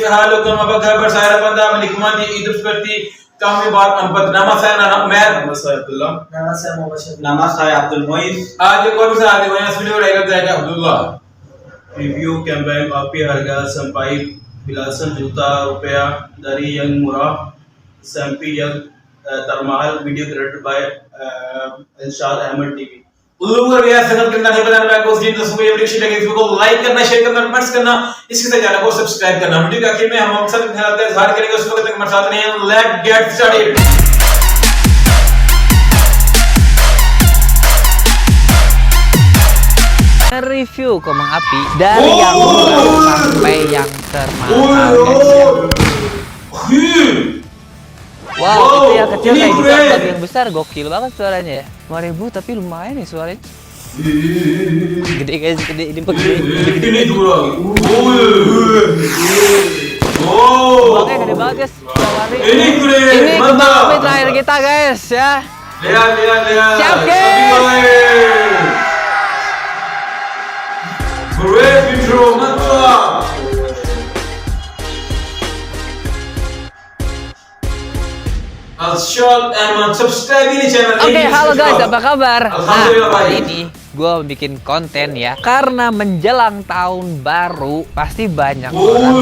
halo apa kabar saya Anda menikmati hidup seperti kami buat empat. Nama saya Nana Mer. Nama saya Abdullah. Nama saya Mubashir. nama saya Abdul Muiz. आज एक और विषय आगे बढ़ने वीडियो रहेगा जाएगा Abdullah Review campaign api harga sampai belasan juta rupiah dari Yang Murah sampai yang termahal. Video created by Inshad Ahmed TV. लोगों को यार चैनल के अंदर बनाने में कोई दिन तो सुबह वीडियो अच्छी लगे इसको लाइक करना शेयर करना कमेंट्स करना इसके साथ चैनल को सब्सक्राइब करना वीडियो के आखिर में हम अक्सर दिखाते हैं झाड़ करेंगे उसको तक हमारे साथ नहीं है let's get started Review kembang api dari yang murah sampai yang termahal guys ya. Wow, itu yang kecil kayak gitu, tapi yang besar gokil banget suaranya ya. 5.000 tapi lumayan nih suaranya. Gede guys, gede ini gede. ini dulu Kembangnya gede banget guys. ini gede Ini kembang api terakhir kita guys ya. lihat Siap guys. Great intro, mantap. Shot and subscribe ini channel Oke, ini. halo guys, apa kabar? Nah, Alhamdulillah kali baik. ini gue bikin konten ya, karena menjelang tahun baru pasti banyak orang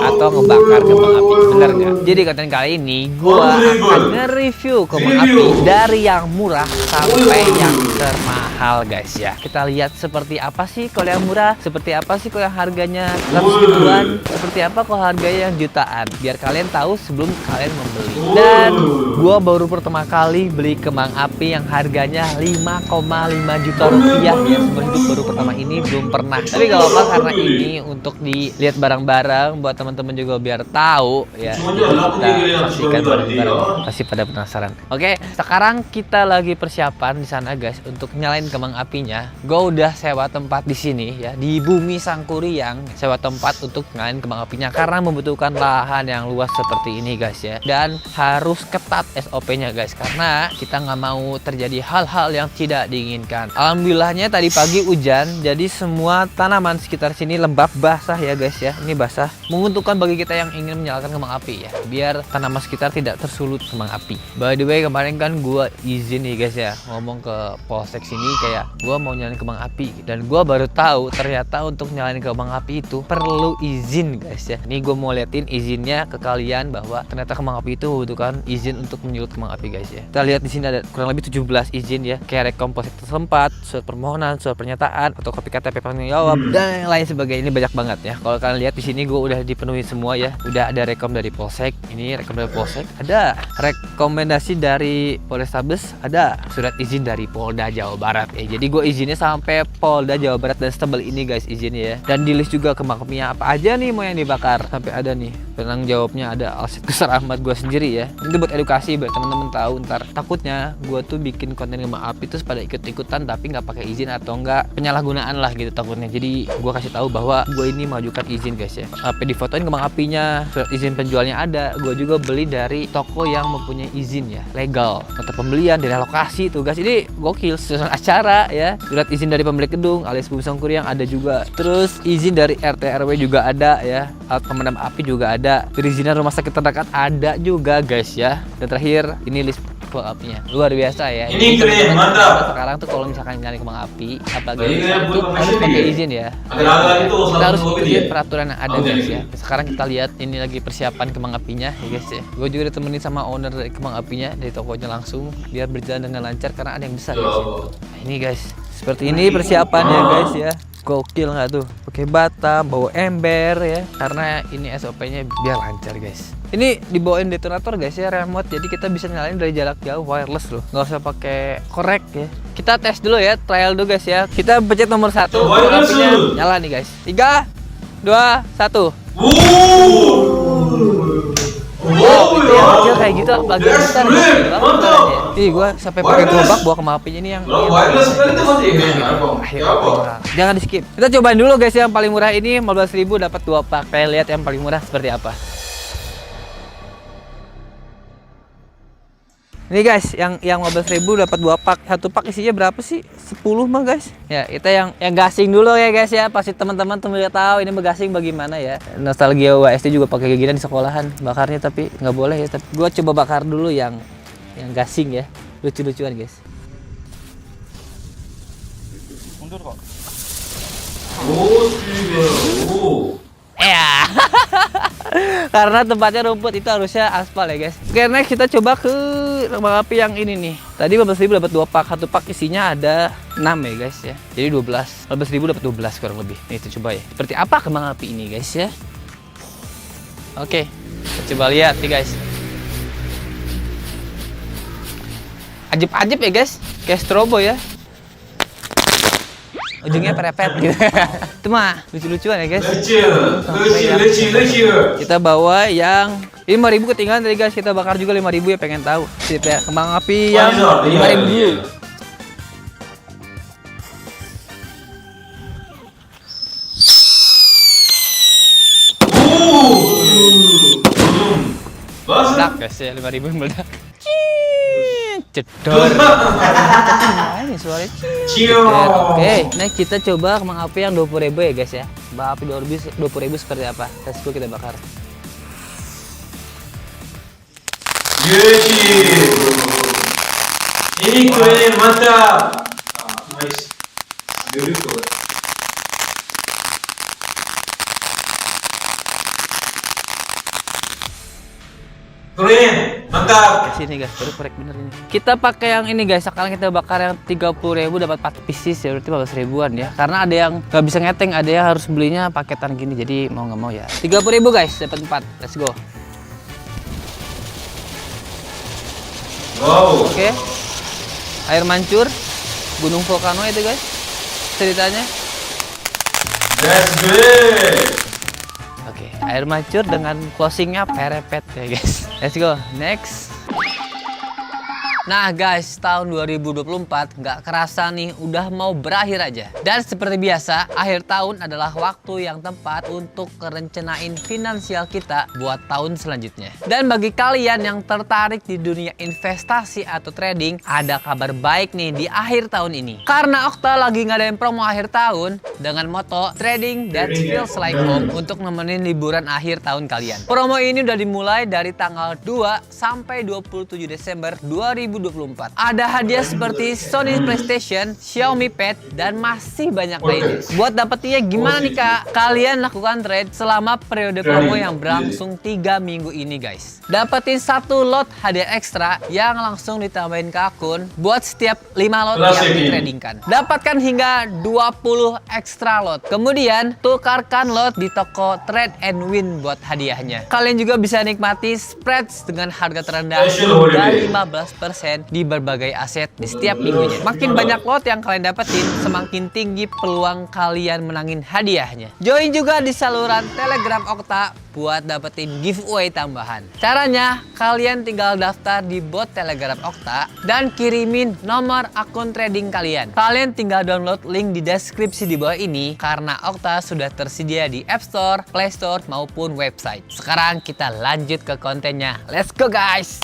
atau ngebakar kembang api, bener nggak? Jadi konten kali ini gue akan nge-review kembang api dari yang murah sampai yang termahal guys ya. Kita lihat seperti apa sih kalau yang murah, seperti apa sih kalau yang harganya 100 ribuan, seperti apa kalau harganya yang jutaan, biar kalian tahu sebelum kalian membeli. Dan gue baru pertama kali beli kembang api yang harganya 5,5 juta rupiah ya. Seumur hidup baru pertama ini, belum pernah. Tapi gak apa-apa karena ini untuk dilihat bareng-bareng buat teman-teman juga biar tahu ya. Kita saksikan bareng-bareng, pasti pada penasaran. Oke, sekarang kita lagi persiapan di sana guys untuk nyalain kembang apinya. Gue udah sewa tempat di sini ya, di Bumi Sangkuriang, sewa tempat untuk nyalain kembang apinya karena membutuhkan lahan yang luas seperti ini guys ya. Dan harus ketat SOP-nya guys karena kita nggak mau terjadi hal-hal yang tidak diinginkan. Alhamdulillahnya tadi pagi hujan, jadi semua tanaman sekitar sini lembab, basah ya guys ya. Ini basah, menguntungkan bagi kita yang ingin menyalakan kembang api ya, biar tanaman sekitar tidak tersulut kembang api. By the way, kemarin kan gua izin nih guys ya, ngomong ke polsek sini kayak gua mau nyalain kembang api, dan gua baru tahu ternyata untuk nyalain kembang api itu perlu izin guys ya. Ini gua mau liatin izinnya ke kalian bahwa ternyata kembang api itu membutuhkan izin untuk menyulut kembang api guys ya. Kita lihat di sini ada kurang lebih 17 izin ya, kayak komposit tempat, surat permohonan, surat pernyataan, atau kopi KTP penanggung jawab dan yang lain sebagainya. Ini banyak banget ya. Kalau kalian lihat di sini gue udah dipenuhi semua ya. Udah ada rekom dari Polsek, ini rekom dari Polsek, ada rekomendasi dari Polrestabes, ada surat izin dari Polda Jawa Barat ya. Jadi gue izinnya sampai Polda Jawa Barat dan setebal ini guys izinnya ya. Dan di list juga kembang apinya apa aja nih mau yang dibakar. Sampai ada nih penanggung jawabnya, ada Alsed Besar Ahmad gue sendiri ya. Ini buat edukasi biar teman-teman tahu, ntar takutnya gue tuh bikin konten kembang api terus pada ikut-ikutan tapi nggak pakai izin atau enggak penyalahgunaan lah gitu takutnya. Jadi gue kasih tahu bahwa gue ini majukan izin guys ya. Apa difotoin kembang apinya, surat izin penjualnya ada. Gue juga beli dari toko yang mempunyai izin ya, legal. Nota pembelian dari lokasi tuh guys. Ini gokil, susunan acara ya. Surat izin dari pemilik gedung alias Bumi Sangkuriang ada juga. Terus izin dari RT RW juga ada ya. Alat pemadam api juga ada. Perizinan rumah sakit terdekat ada juga guys ya. Dan terakhir ini list kembang apinya luar biasa ya. Ini keren, mantap. Sekarang tuh kalau misalkan nyari kembang api apalagi Ini keren, itu buat harus pakai izin ya. Ada itu Kita harus satu ikutin ya. peraturan yang ada guys ya. Sekarang kita lihat ini lagi persiapan kembang apinya ya guys ya. Gue juga ditemenin sama owner dari kembang apinya dari tokonya langsung biar berjalan dengan lancar karena ada yang besar guys ya. Nah, ini guys seperti ini persiapannya guys ya. Gokil nggak tuh? Pakai bata, bawa ember ya. Karena ini SOP-nya biar lancar guys. Ini dibawain detonator guys ya, remote. Jadi kita bisa nyalain dari jarak jauh, wireless loh. Nggak usah pakai korek ya. Kita tes dulu ya, trial dulu guys ya. Kita pencet nomor 1, apinya nyala nih guys. 3, 2, 1. Wow, itu yang kecil kayak gitu, bagian besar ya. Ih, gue sampai pakai gerobak bawa kembang apinya ini yang jangan di skip. Kita cobain dulu guys yang paling murah ini 15.000 dapat 2 pak. Pengen lihat yang paling murah seperti apa. Ini guys, yang 15.000 dapat 2 pak. Satu pak isinya berapa sih? 10 mah guys. Ya, kita yang gasing dulu ya guys ya. Pasti teman-teman udah tahu ini gasing bagaimana ya. Nostalgia WSD juga pakai kayak gini di sekolahan bakarnya, tapi nggak boleh ya. Tapi gua coba bakar dulu yang gasing ya. Lucu-lucuan guys. Mundur kok. Oh, Ya. Karena tempatnya rumput, itu harusnya aspal ya guys. Oke, next kita coba ke kembang api yang ini nih. Tadi 15.000 dapat 2 pak. Satu pak isinya ada 6 ya guys ya. Jadi 12. 15.000 dapat 12 kurang lebih. Nih kita coba ya. Seperti apa kembang api ini guys ya. Oke, kita coba lihat nih guys. Ajib-ajib ya guys. Kayak strobo ya. Ujungnya perepet gitu. Itu mah lucu-lucuan ya guys. lucu. Kita bawa yang 5.000 ketinggalan tadi guys. Kita bakar juga 5.000 ya, pengen tahu. Sip ya, kembang api yang 5.000 dulu. Meledak guys ya, 5.000 meledak. Cedor. Ini suaranya. Oke, next kita coba kembang api yang 20.000 ya guys ya. Kembang api 20.000 seperti apa? Let's go, kita bakar. Ini keren, mantap. Nice, beautiful. Keren, mantap. Sini guys, baru korek bener ini. Kita pakai yang ini guys. Sekarang kita bakar yang 30.000 dapat 4 pieces ya, berarti 15.000-an ya. Karena ada yang nggak bisa ngeteng, ada yang harus belinya paketan gini. Jadi mau nggak mau ya. 30.000 guys, dapat 4. Let's go. Wow. Oke. Air mancur, gunung volcano itu guys. Ceritanya. That's great. Oke, air mancur dengan closingnya perepet ya guys. Let's go, next. Nah guys, tahun 2024 nggak kerasa nih udah mau berakhir aja. Dan seperti biasa, akhir tahun adalah waktu yang tepat untuk merencanain finansial kita buat tahun selanjutnya. Dan bagi kalian yang tertarik di dunia investasi atau trading, ada kabar baik nih di akhir tahun ini. Karena Okta lagi ngadain promo akhir tahun dengan moto Trading That Feels Like Home untuk nemenin liburan akhir tahun kalian. Promo ini udah dimulai dari tanggal 2 sampai 27 Desember 2024. Ada hadiah seperti Sony PlayStation, Xiaomi Pad, dan masih banyak lainnya. Buat dapetinnya gimana nih kak? Kalian lakukan trade selama periode promo yang berlangsung 3 minggu ini guys. Dapetin 1 lot hadiah ekstra yang langsung ditambahin ke akun buat setiap 5 lot yang ditradingkan. Dapatkan hingga 20 ekstra lot. Kemudian tukarkan lot di toko Trade and Win buat hadiahnya. Kalian juga bisa nikmati spreads dengan harga terendah dari 15% di berbagai aset di setiap minggunya. Makin banyak lot yang kalian dapetin, semakin tinggi peluang kalian menangin hadiahnya. Join juga di saluran Telegram Okta buat dapetin giveaway tambahan. Caranya, kalian tinggal daftar di bot Telegram Okta dan kirimin nomor akun trading kalian. Kalian tinggal download link di deskripsi di bawah ini karena Okta sudah tersedia di App Store, Play Store maupun website. Sekarang kita lanjut ke kontennya. Let's go guys!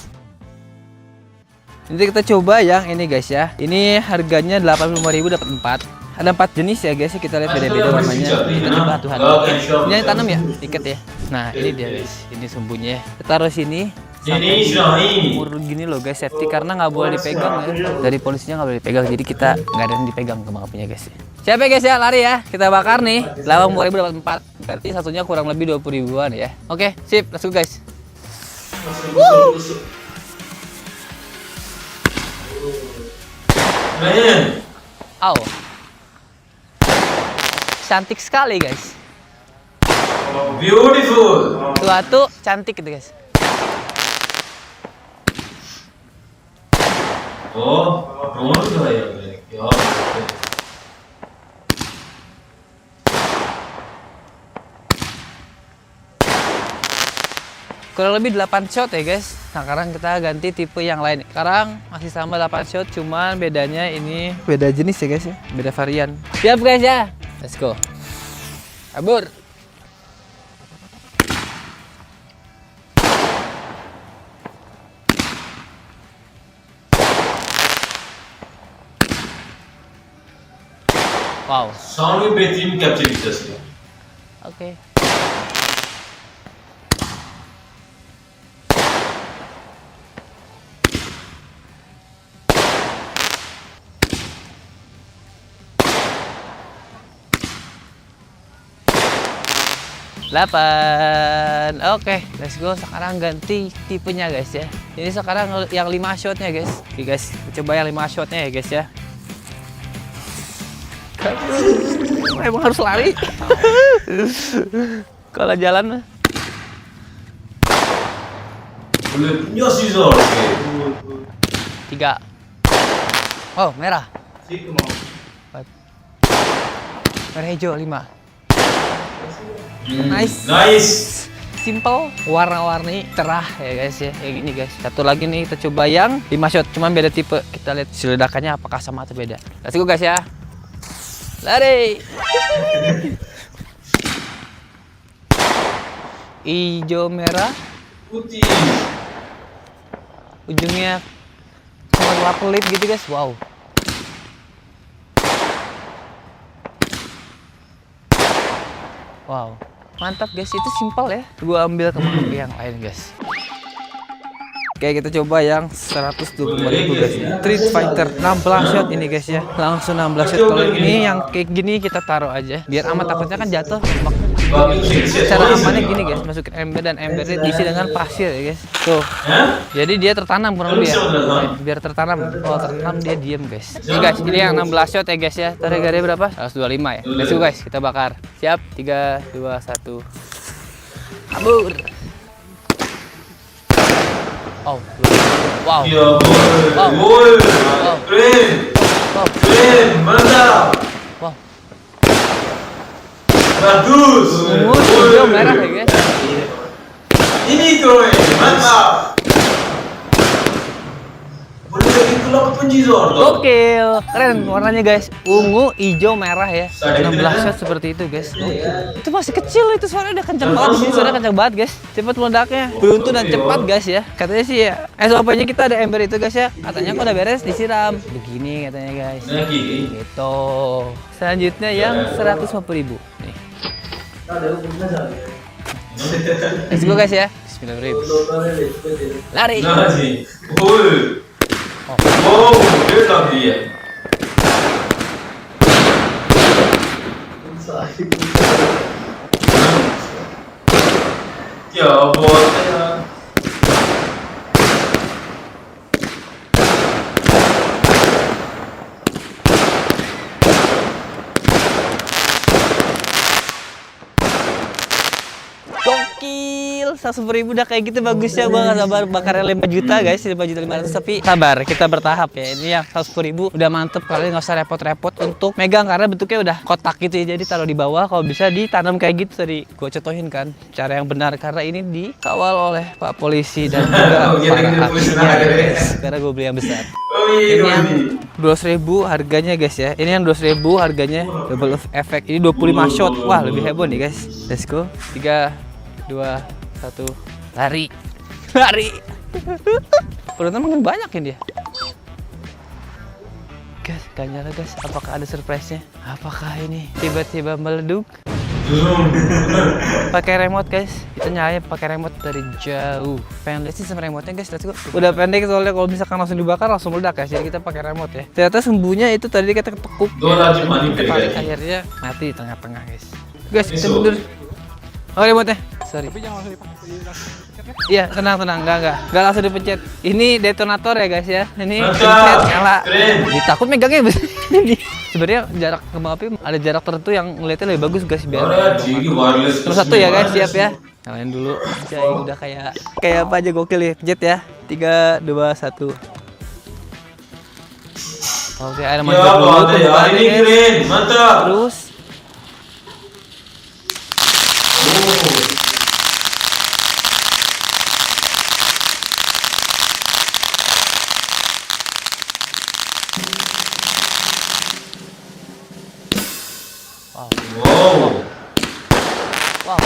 Nanti kita coba yang ini guys ya. Ini harganya 85.000 dapat 4. Ada 4 jenis ya guys. Kita lihat beda-beda warnanya. Kita coba Tuhan. Ini yang tanam ya, ikat ya. Nah ini dia guys. Ini sumbunya. Kita taruh sini. Sampai umur gini loh guys, safety karena nggak boleh dipegang ya. Dari polisinya nggak boleh dipegang. Jadi kita nggak ada yang dipegang kembang apinya guys. Siap ya guys ya, lari ya. Kita bakar nih. 85.000 dapat 4. Berarti satunya kurang lebih 20.000-an ya. Oke, sip. Let's go guys. Man. Oh, cantik sekali guys. Beautiful. Suatu cantik gitu guys. Oh, doang tuh ya. Ya. Kurang lebih 8 shot ya guys. Nah sekarang kita ganti tipe yang lain. Sekarang masih sama 8 shot, cuman bedanya ini beda jenis ya guys ya, beda varian. Siap guys ya, let's go. Kabur. Wow. Sound भी बेहतरीन कैप्चर किया इसने। Oke. Delapan. Oke, let's go. Sekarang ganti tipenya guys ya. Ini sekarang yang 5 shotnya guys. Oke guys, coba yang 5 shotnya ya guys ya. Emang harus lari. Kalau jalan mah. Boleh punya scissor. 3. Oh, merah. ठीक mau. 4. Merah hijau 5. Nice. Nice. Simple, warna-warni, cerah ya guys ya. Kayak gini guys. Satu lagi nih kita coba yang 5 shot, cuman beda tipe. Kita lihat si ledakannya apakah sama atau beda. Let's go guys ya. Lari. Hijau merah, Putih. ujungnya cuma gelap-gelip gitu guys. Wow. Wow. Mantap guys, itu simpel ya. Gua ambil ke yang lain guys. Oke, kita coba yang 125.000 guys. Street Fighter 16 shot ini guys ya. Langsung 16 shot. Kalau ini yang kayak gini kita taruh aja. Biar aman, takutnya kan jatuh. Cara amannya gini guys, masukin ember dan embernya diisi dengan pasir ya guys. Tuh. Jadi dia tertanam kurang lebih ya. Biar tertanam. Kalau tertanam dia diem guys. Ini guys, ini yang 16 shot ya guys ya. Tarik garis berapa? 125 ya. Let's go guys, kita bakar. Siap? 3, 2, 1. Kabur. Oh, wow. Ya boy. Wow. Boy. Wow. Keren. Wow. Keren. Mantap. Wow. Bagus. Hijau merah ya guys. Ini keren. Mantap. Boleh jadi tulak penjizor tuh. Gokil, keren warnanya guys. Ungu, hijau, merah ya. 16 shot seperti itu guys. Itu masih kecil, itu suaranya udah kencang banget. Di sini suaranya kencang banget guys. Cepat meledaknya, beruntun dan cepat guys ya. Katanya sih ya, SOP-nya kita ada ember itu guys ya. Katanya kalau udah beres disiram. Begini katanya guys. Lagi. Gitu. Selanjutnya yang 150.000. Nih. Let's go guys ya. Bismillahirrahmanirrahim. Lari. Lagi. Boy. Oh, dia lagi ya. Ya buat ya. Gokil, 100.000 udah kayak gitu bagusnya. Gua gak sabar bakarnya 5 juta guys, 5.500.000. Tapi sabar, kita bertahap ya. Ini yang 100.000 udah mantep, kalian gak usah repot-repot untuk megang karena bentuknya udah kotak gitu ya. Jadi taruh di bawah, kalau bisa ditanam kayak gitu tadi. Gua contohin kan cara yang benar karena ini dikawal oleh Pak Polisi dan juga para hakinya guys. Karena gue beli yang besar. Ini yang 12.000 harganya guys ya. Ini yang 12.000 harganya double effect. Ini 25 shot. Wah, lebih heboh nih guys. Let's go. 3, 2, 1, lari. Lari. Penonton makin banyak ini dia. Guys, gak nyala guys. Apakah ada surprise-nya? Apakah ini tiba-tiba meleduk? Pakai remote guys, kita nyalain pakai remote dari jauh. Pengen lihat sih sama remote-nya guys, let's go. Udah pendek soalnya kalau misalkan langsung dibakar langsung meledak ya. Jadi kita pakai remote ya. Ternyata sembuhnya itu tadi kita ketekuk. Kita tarik akhirnya mati di tengah-tengah guys. Guys, kita mundur. Oh remote-nya, sorry. Tapi jangan langsung dipencet. Iya, tenang, enggak langsung dipencet. Ini detonator ya guys ya. Ini pencet nyala. Ditakut megangnya begini. Sebenarnya jarak kembang api ada jarak tertentu yang ngeliatnya lebih bagus guys biar. Terus satu ya guys, siap ya. Nyalain dulu. Jay udah kayak apa aja gokil ya. Pencet ya. 3, 2, 1. Oke, ada mantap dulu. Ini keren, mantap. Terus Wow. wow.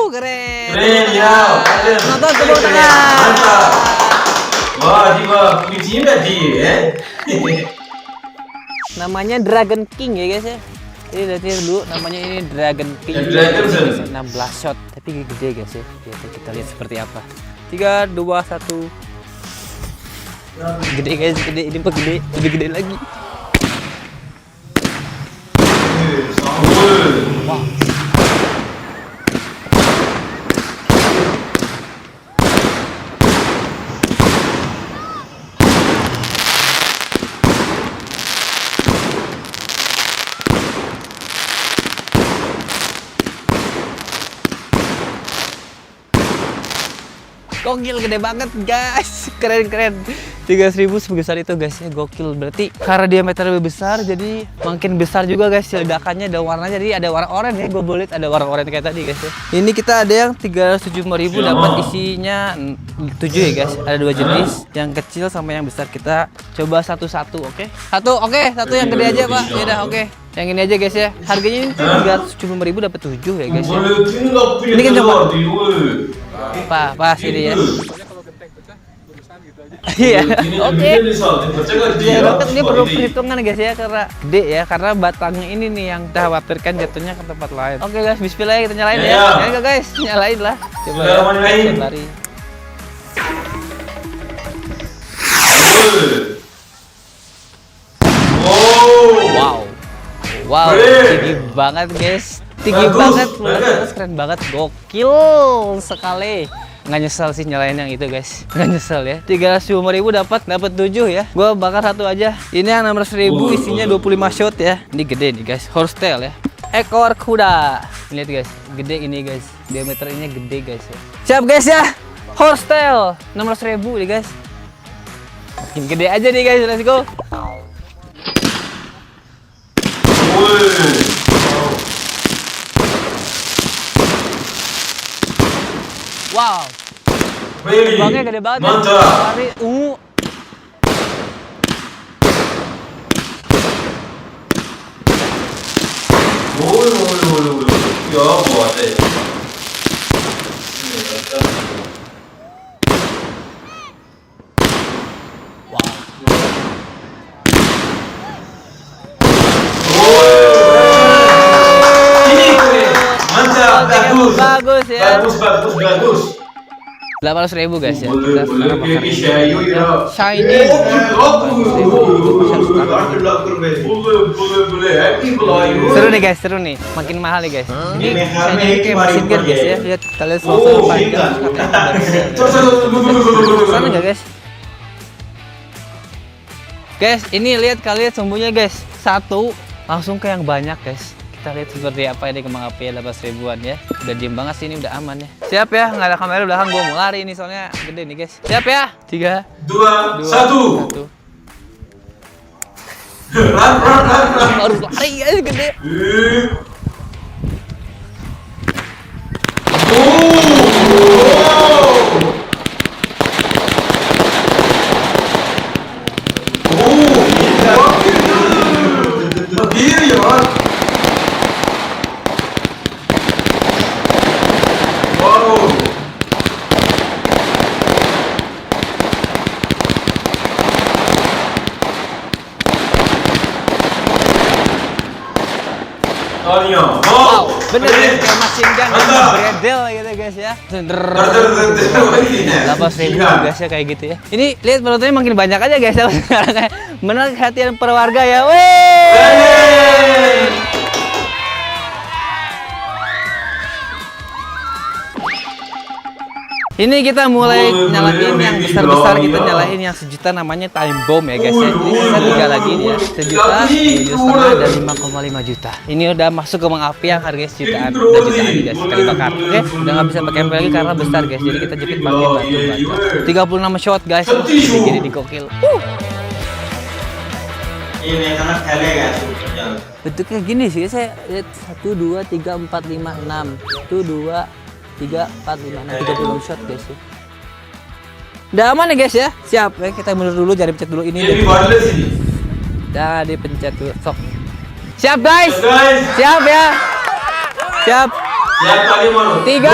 Keren. Keren ya. Nonton tepuk tangan. Mantap. Wah, jiwa kuncinya tadi ya. Namanya Dragon King ya guys ya. Ini lihat dulu namanya ini Dragon King. Dragon King. 16 shot tapi gede guys ya. Kita lihat seperti apa. 3 2 1. Gede guys, gede. Ini mah gede, lebih gede lagi. Wow. Gokil, gede banget guys, keren. 3000 sebesar itu guys ya, gokil. Berarti karena diameter lebih besar jadi makin besar juga guys ledakannya. Ada warnanya, jadi ada warna oranye ya, gue boleh ada warna oranye kayak tadi guys ya. Ini kita ada yang 375.000 dapat isinya 7 ya guys. Ada 2 jenis, yang kecil sama yang besar. Kita coba satu-satu, oke? Satu yang gede aja pak. Ya udah oke. Yang ini aja guys ya. Harganya ini 375.000 dapat 7 ya guys ya. Ini kan coba. Pas ini ya. Iya, oke. Ya, ini perlu perhitungan guys ya, karena gede ya, karena batangnya ini nih yang kita khawatirkan jatuhnya ke tempat lain. Oke guys, bismillah kita nyalain ya. Ya guys, nyalain lah. Coba ya, lari. Wow, tinggi banget guys. Tinggi banget, keren banget, gokil sekali. Nggak nyesel sih nyalain yang itu guys, nggak nyesel ya. 350.000 dapat 7 ya. Gua bakar satu aja. Ini yang 600.000 isinya 25 shot ya. Ini gede nih guys, horsetail ya. Ekor kuda. Lihat guys, gede ini guys. Diameternya gede guys ya. Siap guys ya. Horsetail 600.000 nih guys. Makin gede aja nih guys, let's go. Wow. Terbangnya gede banget. Mantap. Lari. Ya buat deh. Bagus ya. Bagus. 800.000 guys ya. Boleh, Shiny. Seru nih guys, seru nih. Makin mahal nih guys. Ini shiny kayak mesin gun guys ya. Lihat kalian selesai panjang. Sana nggak guys? Guys, ini lihat kalian sumbunya guys. Satu langsung ke yang banyak guys. Kita lihat seperti apa ini kembang api 800.000-an ya. Udah diem banget sih, ini udah aman ya. Siap ya, nggak ada kamera belakang, gua mau lari ini soalnya gede nih guys. Siap ya? 3 2 1. Run. Harus lari guys, gede. Wow, bener nih kayak mesin gun, bredel gitu guys ya. 800.000 guys ya kayak gitu ya. Ini lihat penontonnya makin banyak aja guys ya. Sekarang kayak menarik perhatian para warga ya. Ini kita mulai nyalain yang besar-besar, kita nyalain yang 1 juta, namanya time bomb ya guys ya. Ini sisa 3 lagi nih ya, 1 juta, 7,5 dan 5,5 juta. Ini udah masuk kembang api yang harganya jutaan nih guys, sekali bakar. Oke, udah nggak bisa pakai lagi karena besar guys, jadi kita jepit pakai batu. 36 shot guys, gini di gokil. Ini karena tele guys. Bentuknya gini sih, saya lihat 1, 2, 3, 4, 5, 6, 1, 2, 3, 4, 5, 6, 36 shot guys ya. Udah aman ya guys ya. Siap ya, kita mundur dulu, jangan dipencet dulu ini. Ini wireless ini. Dah dipencet dulu, sok. Siap guys. Siap ya. Siap. Yang kali mana? 3,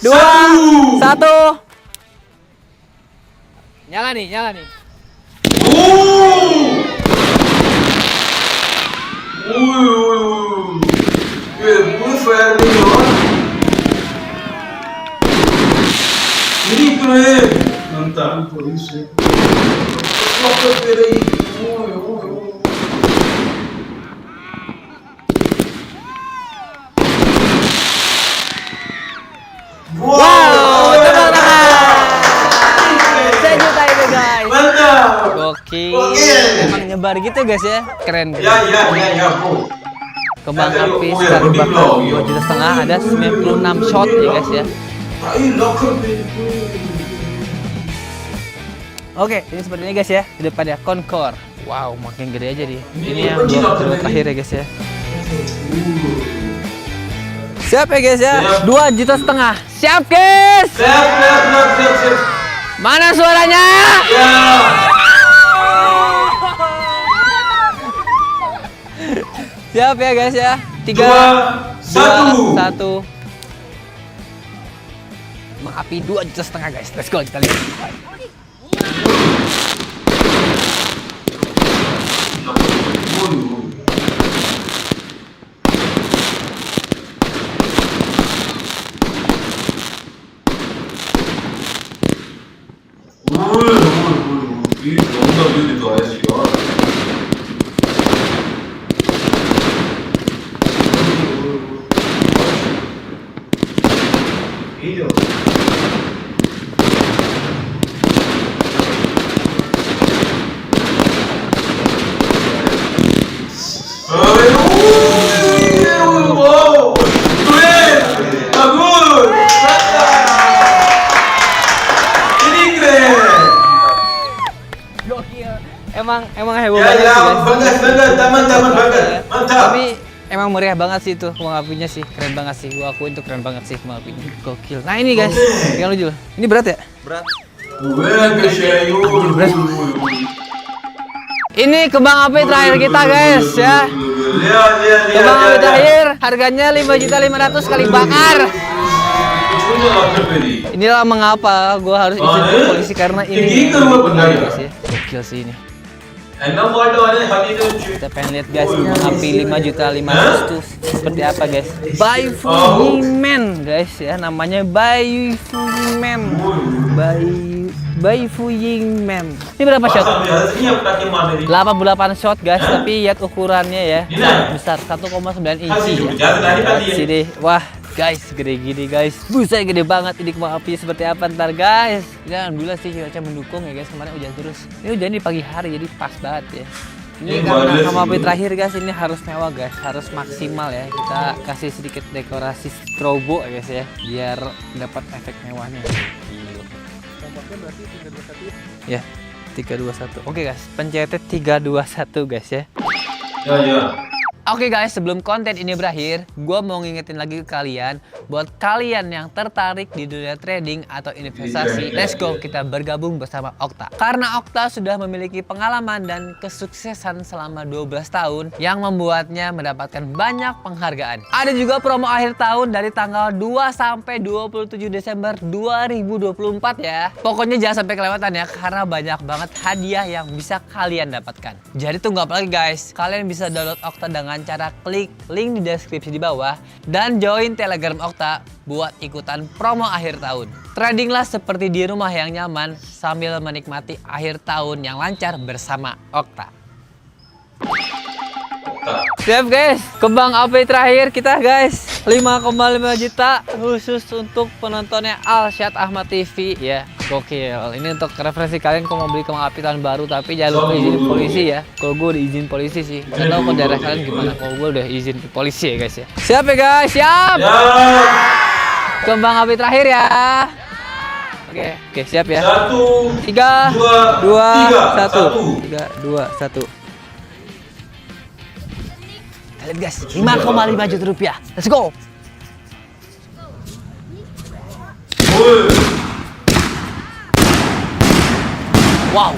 2, 1. Nyala nih. Full fire nih, oh. Ini keren. Mantap. Waktu kira itu. Wow, tepuk tangan. Sejuta itu guys. Mantap. Gokil. Emang nyebar gitu guys ya. Keren. Ya, bro. Kembang api sekali bakar 2,5 juta, ada 96 shot ya guys ya. Oke, ini seperti ini guys ya. Di depannya Concord. Wow, makin gede aja dia. Ini yang 2 terakhir ya guys ya. Siap ya guys ya. 2,5 juta. Siap guys. Siap. Mana suaranya? Ya. Siap ya guys ya. 3, 2, 1. Mengapi 2,5 juta guys. Let's go, kita lihat. Emang heboh banget sih guys. Bangga, taman bangga. Mantap. Tapi emang meriah banget sih itu kembang apinya sih, keren banget sih. Gua akuin itu keren banget sih kembang apinya. Gokil. Nah ini guys, yang lucu. Ini berat ya? Berat. Ini kembang api terakhir kita guys ya. Lihat. Kembang api terakhir harganya 5.500.000 kali bakar. Inilah mengapa gue harus izin ke polisi karena ini guys ya. Gokil sih ini. Kita pengen lihat guys kembang api 5.500.000 tuh seperti apa guys. Baifuyingmen guys ya, namanya Baifuyingmen. Baifuyingmen. Ini berapa shot? 88 shot guys, tapi lihat ukurannya ya. Besar 1,9 inci ya. Sini. Wah, guys, gede gini guys. Buset, gede banget ini kembang api seperti apa ntar guys. Ya alhamdulillah sih cuaca mendukung ya guys, kemarin hujan terus. Ini hujan di pagi hari jadi pas banget ya. Ini karena kembang api terakhir guys, ini harus mewah guys, harus maksimal ya. Kita kasih sedikit dekorasi strobo ya guys ya, biar dapat efek mewahnya. Ya, 321. Oke guys, pencetnya 321 guys ya. Ya. Oke guys, sebelum konten ini berakhir, gue mau ngingetin lagi ke kalian, buat kalian yang tertarik di dunia trading atau investasi, let's go kita bergabung bersama Okta. Karena Okta sudah memiliki pengalaman dan kesuksesan selama 12 tahun yang membuatnya mendapatkan banyak penghargaan. Ada juga promo akhir tahun dari tanggal 2 sampai 27 Desember 2024 ya. Pokoknya jangan sampai kelewatan ya, karena banyak banget hadiah yang bisa kalian dapatkan. Jadi tunggu apa lagi guys? Kalian bisa download Okta dengan cara klik link di deskripsi di bawah dan join Telegram Okta buat ikutan promo akhir tahun. Tradinglah seperti di rumah yang nyaman sambil menikmati akhir tahun yang lancar bersama Okta. Siap guys, kembang api terakhir kita guys, 5,5 juta khusus untuk penontonnya Alsyad Ahmad TV ya. Gokil. Ini untuk referensi kalian kalau mau beli kembang api tahun baru, tapi jangan lupa izin polisi ya. Kalau gue udah izin polisi sih. Nggak tahu kalau daerah kalian gimana. Kalau gue udah izin ke polisi ya guys ya. Siap ya guys, siap. Kembang api terakhir ya. Oke, siap ya. 3, 2, 1. 3, 2, 1. Lihat guys, 5,5 juta rupiah. Let's go. Wow.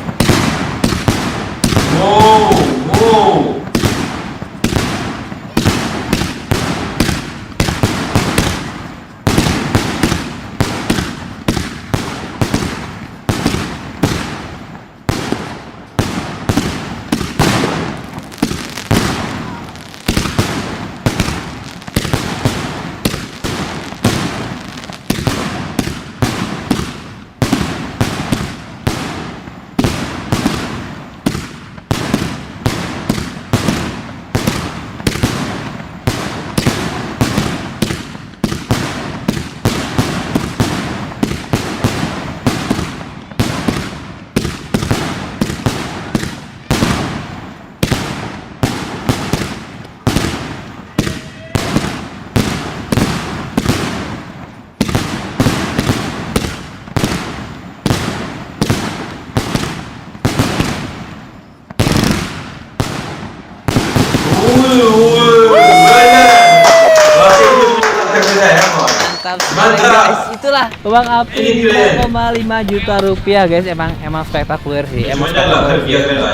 mantap sekali guys. Itulah kembang api 5,5 juta rupiah guys. Emang spektakuler sih. Emang spektakuler.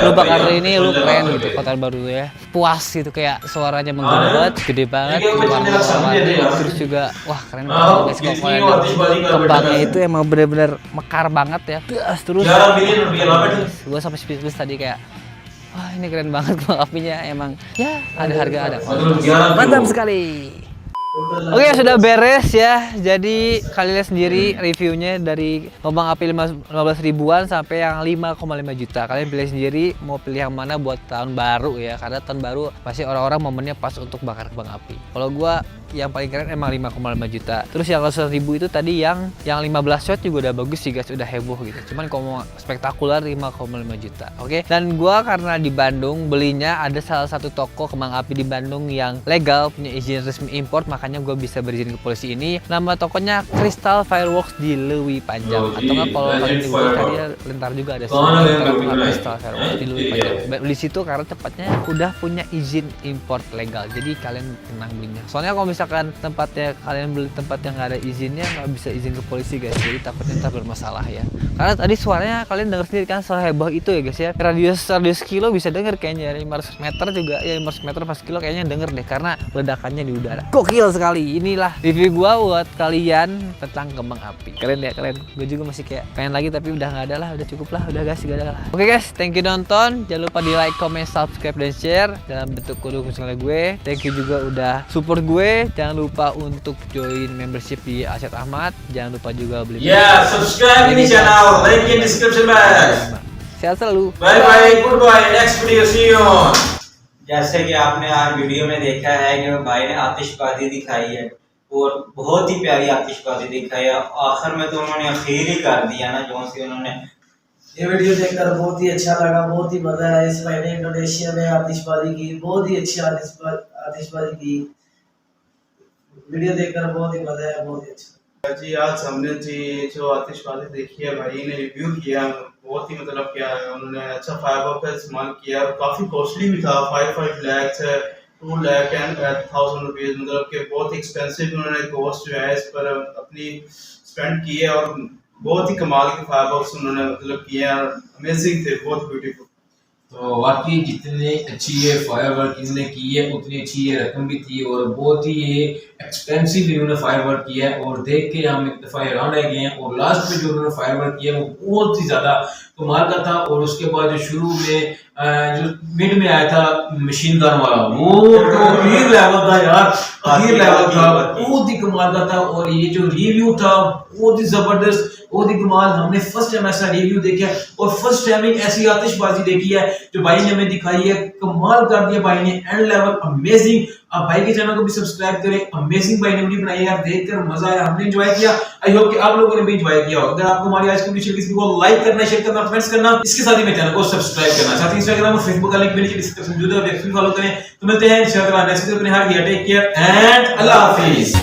Lu bakar ini lu keren gitu kota baru ya. Puas gitu kayak suaranya menggebat, gede banget. Terus juga wah keren banget guys. Kembangnya itu emang bener-bener mekar banget ya. Terus gua sampai speechless tadi kayak wah ini keren banget kembang apinya, emang ya ada harga ada. Mantap sekali. Oke, sudah beres ya. Jadi kalian lihat sendiri reviewnya dari kembang api 15 ribuan sampai yang 5,5 juta. Kalian pilih sendiri mau pilih yang mana buat tahun baru ya. Karena tahun baru pasti orang-orang momennya pas untuk bakar kembang api. Kalau gua yang paling keren emang 5,5 juta. Terus yang 100 ribu itu tadi yang 15 shot juga udah bagus sih guys, udah heboh gitu. Cuman kalau mau spektakuler 5,5 juta. Oke. Dan gua karena di Bandung belinya ada salah satu toko kembang api di Bandung yang legal, punya izin resmi import, makanya gue bisa berizin ke polisi ini. Nama tokonya Crystal Fireworks di Lewi Panjang. Atau nggak kalau kalian di Google tadi Lentar juga ada Crystal Fireworks di Lewi Panjang. Di situ karena tepatnya udah punya izin import legal. Jadi kalian tenang belinya. Soalnya kalau misalkan tempatnya kalian beli tempat yang nggak ada izinnya, nggak bisa izin ke polisi guys. Jadi takutnya ntar bermasalah ya. Karena tadi suaranya kalian dengar sendiri kan seheboh itu ya guys ya. Radius kilo bisa denger kayaknya 500 meter juga ya, 500 meter pas kilo kayaknya denger deh karena ledakannya di udara. Gokil sekali. Inilah review gua buat kalian tentang kembang api. Keren ya, keren. Gue juga masih kayak pengen lagi tapi udah nggak ada lah, udah cukup lah, udah guys, gak ada lah. Oke guys, thank you nonton. Jangan lupa di like, comment, subscribe dan share dalam bentuk kode channel gue. Thank you juga udah support gue. Jangan lupa untuk join membership di Asyad Ahmad. Jangan lupa juga beli. Ya, subscribe ini channel, link in description box. Sehat selalu. Bye bye, goodbye. Next video, see you. जैसे कि आपने आज वीडियो में देखा है कि भाई ने आतिशबाजी दिखाई है और बहुत ही प्यारी आतिशबाजी दिखाई है। आखिर में तो उन्होंने अखीर ही कर दिया ना, जो सी उन्होंने ये वीडियो देखकर बहुत ही अच्छा लगा, बहुत ही मजा आया। इस भाई ने इंडोनेशिया में आतिशबाजी की, बहुत ही अच्छी आतिशबाजी की। वीडियो देखकर बहुत ही मजा आया, बहुत ही अच्छा। जी आज हमने जी जो आतिशबाजी देखी है भाई ने रिव्यू किया, बहुत ही मतलब क्या है, उन्होंने अच्छा फाइबर का इस्तेमाल किया और काफ़ी कॉस्टली भी था। 5 लाख है, 2 लाख एंड 1000 रुपीज़, मतलब कि बहुत एक्सपेंसिव उन्होंने कॉस्ट जो है इस पर अपनी स्पेंड की है और बहुत ही कमाल के फाइबर्स उन्होंने मतलब किए हैं, अमेजिंग थे, बहुत ब्यूटीफुल। तो वाकई जितने अच्छी ये फायरवर्क इन्होंने की है उतनी अच्छी ये रकम भी थी और बहुत ही ये एक्सपेंसिव इन्होंने फायरवर्क किया है और देख के हम एक दफ़ा हैरान रह गए हैं। और लास्ट में जो उन्होंने फायरवर्क किया वो बहुत ही ज़्यादा कमाल का था। और उसके बाद जो शुरू में जो मिड में आया था मशीन गन वाला, वो तो अखीर लेवल था यार, अखीर लेवल था, बहुत ही कमाल का था। और ये जो रिव्यू था बहुत ही जबरदस्त, बहुत ही कमाल। हमने फर्स्ट टाइम ऐसा रिव्यू देखा और फर्स्ट टाइम ऐसी आतिशबाजी देखी है जो भाई ने हमें दिखाई है, कमाल कर दिया भाई ने, एंड लेवल अमेजिंग। आप भाई के चैनल को भी सब्सक्राइब करें, अमेजिंग भाई ने वीडियो बनाई है यार, देखकर मजा आया, हमने एंजॉय किया। आई होप कि आप लोगों ने भी एंजॉय किया हो। अगर आपको हमारी आज की वीडियो अच्छी लगी तो लाइक करना, शेयर करना, कमेंट्स करना, इसके साथ ही मेरे चैनल को सब्सक्राइब करना। साथ ही इंस्टाग्राम और फेसबुक का लिंक भी नीचे डिस्क्रिप्शन में मौजूद है, फॉलो करें। तो मिलते हैं इंशाल्लाह नेक्स्ट वीडियो में। टेक केयर एंड अल्लाह हाफिज।